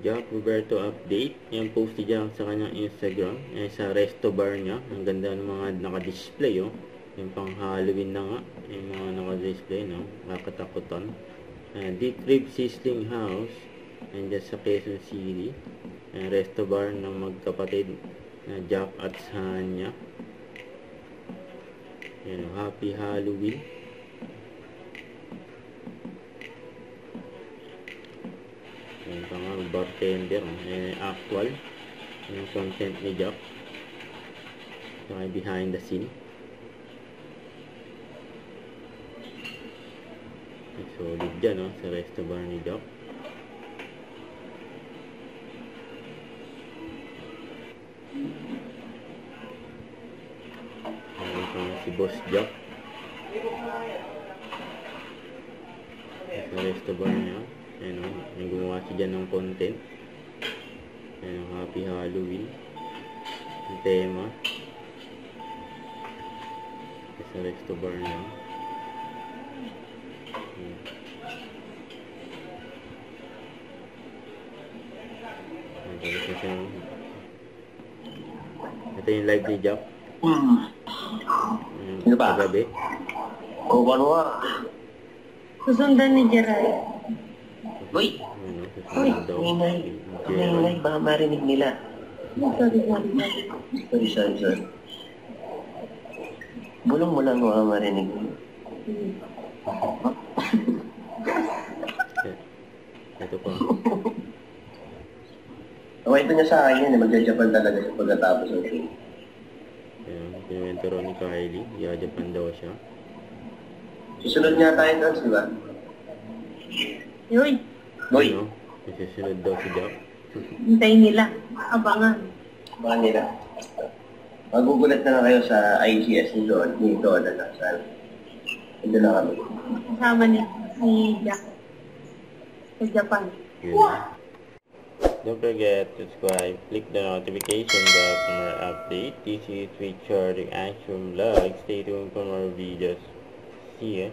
Jack Roberto update. Yan, post ni Jack sa kanyang Instagram. Yan, sa resto bar niya. Ang ganda ng mga naka-display, oh. Yung pang Halloween na nga. Yung mga naka-display, no? Nakatakutan. Deep Rib Sizzling House. Yan, dyan sa Quezon City. Yan, resto bar ng magkapatid na Jack at Sanya. Yan, Happy Halloween. Yan pa nga, bartender. Yan, actual. Yung content ni Jack. Saka behind the scene. Solid dyan, no? Sa resto bar ni Jack. Yan pa nga si Boss Jack. Sa resto bar niya. Yan, no? Yung gumawa siya dyan ng content. Yan, Happy Halloween. Yung tema. Sa resto bar niya. Ito yung live ni Jack. Ano ba? Kagabi. O, ano ba? Susundan ni Gerald. Uy! Uy! Ingay, baka marinig nila. Sorry. Bulong mo lang baka marinig nila. Ito pa. Ito niya sa akin yan, magja-Japan talaga siya pagkatapos ng show. Ayan, kinuwento rin ni Kylie, Japan daw siya. Susunod nga tayo doon, di ba? Yoy, Boy! Ano? Susunod daw si Jack. hintayin nila. Abangan. Baka nila. Magugulat na lang kayo sa IGS ni Don, na nasal. Hindi na kami. Kasama ni si Jack sa Japan. Yun. Don't forget to subscribe, click the notification bell for more updates. This is Richard Action Vlog. Stay tuned for more videos. See ya.